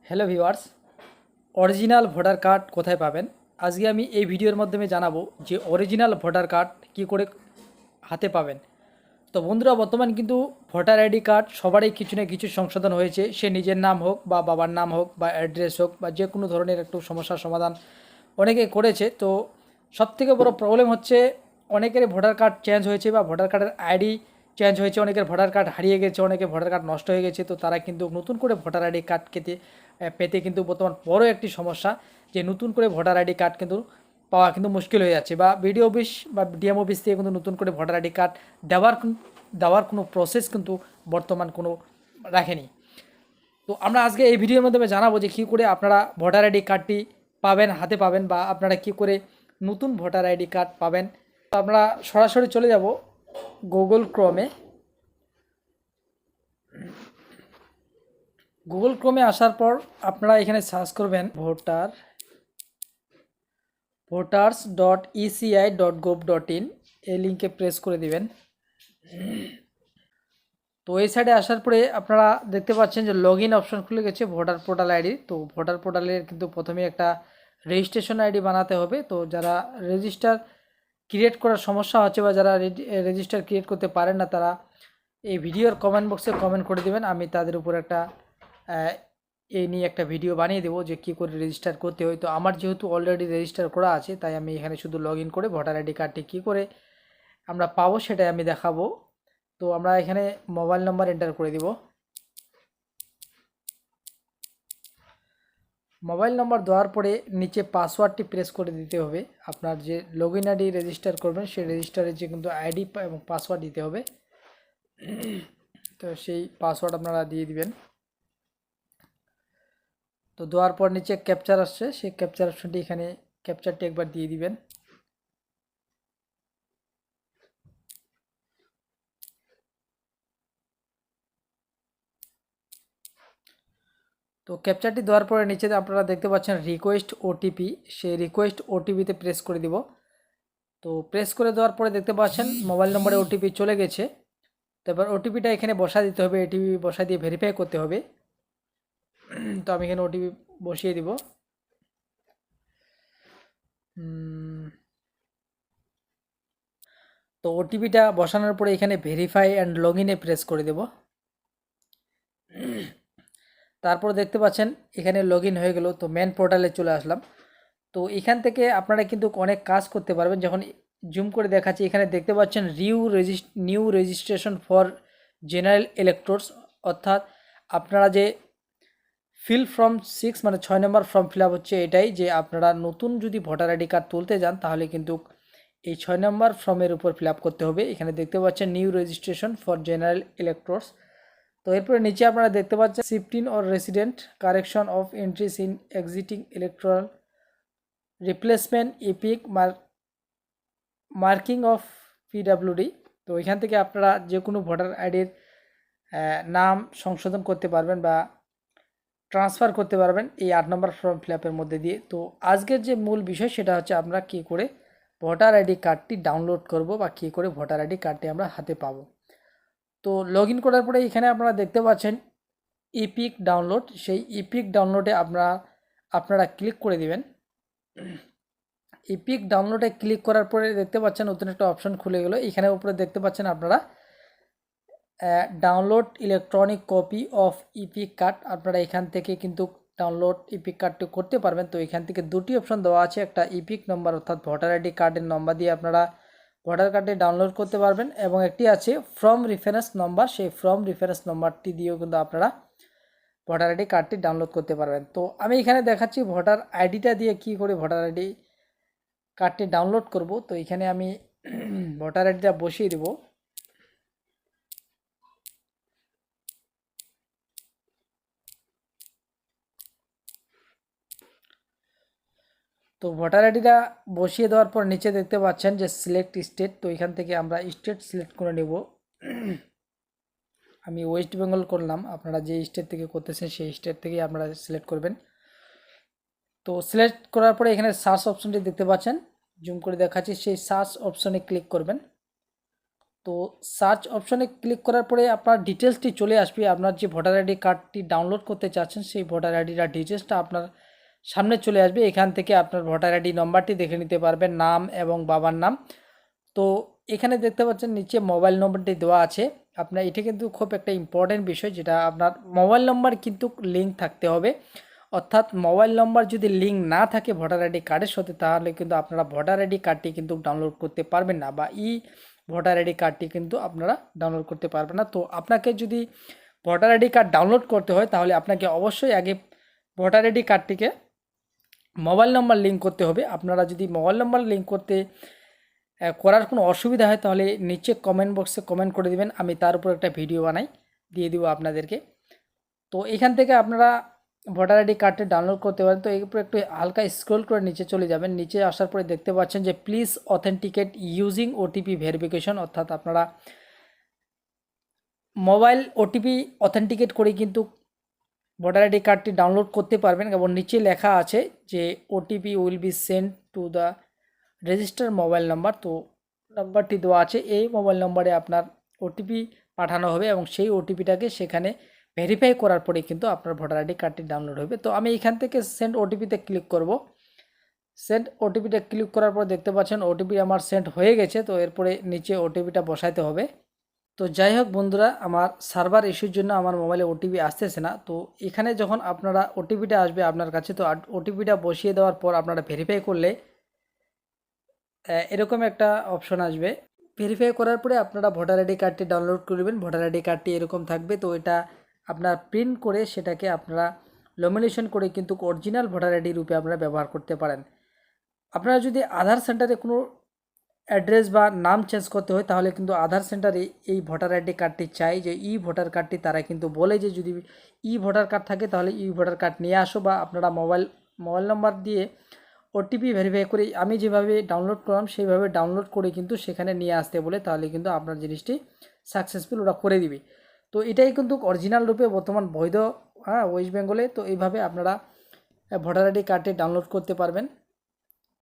Hello viewers, original voter card কোথায় পাবেন? আজকে আমি এই ভিডিওর মাধ্যমে জানাবো যে অরিজিনাল ভোটার কার্ড কী করে হাতে পাবেন। তো বন্ধুরা, বর্তমান কিন্তু ভোটার আইডি কার্ড সবারই কিছু না কিছু সংশোধন হয়েছে। সে নিজের নাম হোক বা বাবার নাম হোক বা অ্যাড্রেস হোক বা যে কোনো ধরনের একটু সমস্যার সমাধান অনেকে করেছে। তো সবথেকে বড় প্রবলেম হচ্ছে অনেকেরই ভোটার কার্ড চেঞ্জ হয়েছে বা ভোটার কার্ডের আইডি চেঞ্জ হয়েছে, অনেকের ভোটার কার্ড হারিয়ে গেছে, অনেকের ভোটার কার্ড নষ্ট হয়ে গেছে। তো তারা কিন্তু নতুন করে ভোটার আইডি কার্ড পেতে কিন্তু বর্তমান বড় একটি সমস্যা, যে নতুন করে ভোটার আইডি কার্ড কিন্তু পাওয়া কিন্তু মুশকিল হয়ে যাচ্ছে, বা বিডিও অফিস বা ডিএম অফিস থেকে কিন্তু নতুন করে ভোটার আইডি কার্ড দেওয়ার কোনো প্রসেস কিন্তু বর্তমান কোনো রাখেনি। তো আমরা আজকে এই ভিডিওর মাধ্যমে জানাবো যে কী করে আপনারা ভোটার আইডি কার্ডটি হাতে পাবেন, বা আপনারা কী করে নতুন ভোটার আইডি কার্ড পাবেন। তো আমরা সরাসরি চলে যাব গুগল ক্রোমে আসার পর আপনারা এখানে সার্চ করবেন voters.eci.gov.in, এই লিঙ্কে প্রেস করে দিবেন। তো এই সাইডে আসার পরে আপনারা দেখতে পাচ্ছেন যে লগ ইন অপশন খুলে গেছে ভোটার পোর্টাল আইডি। তো ভোটার পোর্টালের কিন্তু প্রথমে একটা রেজিস্ট্রেশন আইডি বানাতে হবে। তো যারা রেজিস্টার ক্রিয়েট করার সমস্যা হচ্ছে বা যারা রেজিস্টার ক্রিয়েট করতে পারেন না, তারা এই ভিডিওর কমেন্ট বক্সে কমেন্ট করে দেবেন। আমি তাদের উপর একটা এই নিয়ে একটা ভিডিও বানিয়ে দেবো যে কী করে রেজিস্টার করতে হয়। তো আমার যেহেতু অলরেডি রেজিস্টার করা আছে, তাই আমি এখানে শুধু লগ ইন করে ভোটার আইডি কার্ডটি কী করে আমরা পাবো সেটাই আমি দেখাবো। তো আমরা এখানে মোবাইল নাম্বার এন্টার করে দিব। মোবাইল নাম্বার দেওয়ার পরে নিচে পাসওয়ার্ডটি প্রেস করে দিতে হবে। আপনার যে লগ ইন আইডি রেজিস্টার করবেন সেই রেজিস্টারের যে কিন্তু আইডি এবং পাসওয়ার্ড দিতে হবে। তো সেই পাসওয়ার্ড আপনারা দিয়ে দিবেন। তো দেওয়ার পর নিচে ক্যাপচার আসছে, সেই ক্যাপচার অপশনটি এখানে ক্যাপচারটি একবার দিয়ে দিবেন। তো ক্যাপচারটি দেওয়ার পরে নিচে আপনারা দেখতে পাচ্ছেন রিকোয়েস্ট ওটিপি, সেই রিকোয়েস্ট ওটিপিতে প্রেস করে দিব। তো প্রেস করে দেওয়ার পরে দেখতে পাচ্ছেন মোবাইল নম্বরে ওটিপি চলে গেছে। তো এবার ওটিপিটা এখানে বসা দিতে হবে, এটিপি বসা দিয়ে ভেরিফাই করতে হবে। তো আমি এখানে ওটিপি বসিয়ে দিব। তো ওটিপিটা বসানোর পরে এখানে ভেরিফাই অ্যান্ড লগ ইনে প্রেস করে দেব। তারপর দেখতে পাচ্ছেন এখানে লগ ইন হয়ে গেল। তো মেন পোর্টালে চলে আসলাম। তো এখান থেকে আপনারা কিন্তু অনেক কাজ করতে পারবেন। যখন জুম করে দেখাচ্ছি, এখানে দেখতে পাচ্ছেন new registration for general electors, অর্থাৎ আপনারা যে ফিল ফর্ম 6 মানে 6 নম্বর ফর্ম ফিল আপ হচ্ছে, এটাই যে আপনারা নতুন যদি ভোটার আইডি কার্ড তুলতে যান তাহলে কিন্তু এই 6 নম্বর ফর্মের উপর ফিল আপ করতে হবে। এখানে দেখতে পাচ্ছেন new registration for general electors. তো এরপরে নিচে আপনারা দেখতে পাচ্ছেন shifting or resident correction of entries in exciting electoral replacement epic marking of PWD. তো এখান থেকে আপনারা যে কোনো ভোটার আইডির নাম সংশোধন করতে পারবেন বা ট্রান্সফার করতে পারবেন এই 8 নম্বর ফর্ম ফিল আপের মধ্যে দিয়ে। তো আজকের যে মূল বিষয় সেটা হচ্ছে আমরা কী করে ভোটার আইডি কার্ডটি ডাউনলোড করব বা কী করে ভোটার আইডি কার্ডটি আমরা হাতে পাবো। তো লগ ইন করার পরে এখানে আপনারা দেখতে পাচ্ছেন ইপিক ডাউনলোড, সেই ইপিক ডাউনলোডে আপনারা ক্লিক করে দিবেন। ইপিক ডাউনলোডে ক্লিক করার পরে দেখতে পাচ্ছেন নতুন একটা অপশন খুলে গেল। এখানে উপরে দেখতে পাচ্ছেন আপনারা download electronic copy of epic card, আপনারা এখান থেকে কিন্তু ডাউনলোড ইপিক কার্ডটি করতে পারবেন। তো এখান থেকে দুটি অপশন দেওয়া আছে, একটা ইপিক নম্বর অর্থাৎ ভোটার আইডি কার্ডের নম্বর দিয়ে আপনারা ভোটার কার্ডটি ডাউনলোড করতে পারবেন, এবং একটি আছে ফ্রম রেফারেন্স নম্বর, সেই ফ্রম রেফারেন্স নম্বরটি দিয়েও কিন্তু আপনারা ভোটার আইডি কার্ডটি ডাউনলোড করতে পারবেন। তো আমি এখানে দেখাচ্ছি ভোটার আইডিটা দিয়ে কি করে ভোটার আইডি কার্ডটি ডাউনলোড করব। তো এখানে আমি ভোটার আইডিটা বসিয়ে দেব। তো ভোটার আইডিটা বসিয়ে দেওয়ার পর নিচে দেখতে পাচ্ছেন যে সিলেক্ট স্টেট। তো এখান থেকে আমরা স্টেট সিলেক্ট করে নেব। আমি ওয়েস্ট বেঙ্গল করলাম, আপনারা যে স্টেট থেকে করতেছেন সেই স্টেট থেকেই আপনারা সিলেক্ট করবেন। তো সিলেক্ট করার পরে এখানে সার্চ অপশনটি দেখতে পাচ্ছেন, জুম করে দেখাচ্ছি, সেই সার্চ অপশনে ক্লিক করবেন। তো সার্চ অপশনে ক্লিক করার পরে আপনার ডিটেলসটি চলে আসবে। আপনার যে ভোটার আইডি কার্ডটি ডাউনলোড করতে চাচ্ছেন সেই ভোটার আইডির ডিটেলসটা আপনার সামনে চলে আসবে। এখান থেকে আপনার ভোটার আইডি নম্বরটি দেখে নিতে পারবেন, নাম এবং বাবার নাম। তো এখানে দেখতে পাচ্ছেন নিচে মোবাইল নম্বরটি দেওয়া আছে। আপনার এটা কিন্তু খুব একটা ইম্পর্টেন্ট বিষয়, যেটা আপনার মোবাইল নম্বর কিন্তু লিঙ্ক থাকতে হবে। অর্থাৎ মোবাইল নম্বর যদি লিঙ্ক না থাকে ভোটার আইডি কার্ডের সাথে, তাহলে কিন্তু আপনারা ভোটার আইডি কার্ডটি কিন্তু ডাউনলোড করতে পারবেন না, বা ভোটার আইডি কার্ডটি কিন্তু আপনারা ডাউনলোড করতে পারবেন না। তো আপনাকে যদি ভোটার আইডি কার্ড ডাউনলোড করতে হয়, তাহলে আপনাকে অবশ্যই আগে ভোটার আইডি কার্ডটিকে মোবাইল নম্বর লিঙ্ক করতে হবে। আপনারা যদি মোবাইল নম্বর লিঙ্ক করার কোনো অসুবিধা হয়, তাহলে নিচে কমেন্ট বক্সে কমেন্ট করে দিবেন, আমি তার উপর একটা ভিডিও দিয়ে দিব আপনাদেরকে। তো এখান থেকে আপনারা ভোটার আইডি কার্ডটি ডাউনলোড করতে পারেন। তো এরপর একটু হালকা স্ক্রল করে নিচে চলে যাবেন। নিচে আসার পরে দেখতে পাচ্ছেন যে please authenticate using OTP verification, অর্থাৎ আপনারা মোবাইল ওটিপি অথেন্টিকেট করে কিন্তু ভোটার আইডি কার্ডটি ডাউনলোড করতে পারবেন। এবং নিচে লেখা আছে যে OTP will be send to the register mobile number. তো নাম্বারটি দেওয়া আছে, এই মোবাইল নম্বরে আপনার ওটিপি পাঠানো হবে এবং সেই ওটিপিটাকে সেখানে ভেরিফাই করার পরে কিন্তু আপনার ভোটার আইডি কার্ডটি ডাউনলোড হবে। তো আমি এখান থেকে সেন্ড ওটিপিতে ক্লিক করব। সেন্ড ওটিপিটা ক্লিক করার পর দেখতে পাচ্ছেন ওটিপি আমার সেন্ড হয়ে গেছে। তো এরপরে নিচে ওটিপিটা বসাইতে হবে। তো যাই হোক বন্ধুরা, আমার সার্ভার ইস্যুর জন্য আমার মোবাইলে ওটিপি আসতেছে না। তো এখানে যখন আপনারা ওটিপিটা আসবে আপনার কাছে, তো ওটিপিটা বসিয়ে দেওয়ার পর আপনারা ভেরিফাই করলে এরকম একটা অপশন আসবে। ভেরিফাই করার পরে আপনারা ভোটার আইডি কার্ডটি ডাউনলোড করবেন। ভোটার আইডি কার্ডটি এরকম থাকবে। তো এটা আপনার প্রিন্ট করে সেটাকে আপনারা লেমিনেশন করে কিন্তু অরিজিনাল ভোটার আইডি রূপে আপনারা ব্যবহার করতে পারেন। আপনারা যদি আধার সেন্টারে কোনো অ্যাড্রেস বা নাম চেঞ্জ করতে হয়, তাহলে কিন্তু আধার সেন্টারে এই ভোটার আইডি কার্ডটি চাই, যে ভোটার কার্ডটি তারা কিন্তু বলে যে যদি ভোটার কার্ড থাকে তাহলে ভোটার কার্ড নিয়ে আসো, বা আপনারা মোবাইল নাম্বার দিয়ে ওটিপি ভেরিফাই করে আমি যেভাবে ডাউনলোড করলাম সেইভাবে ডাউনলোড করে কিন্তু সেখানে নিয়ে আসতে বলে, তাহলে কিন্তু আপনার জিনিসটি সাকসেসফুল ওরা করে দিবে। তো এটাই কিন্তু অরিজিনাল রূপে বর্তমান বৈধ ওয়েস্ট বেঙ্গলে। তো এইভাবে আপনারা ভোটার আইডি কার্ডটি ডাউনলোড করতে পারবেন।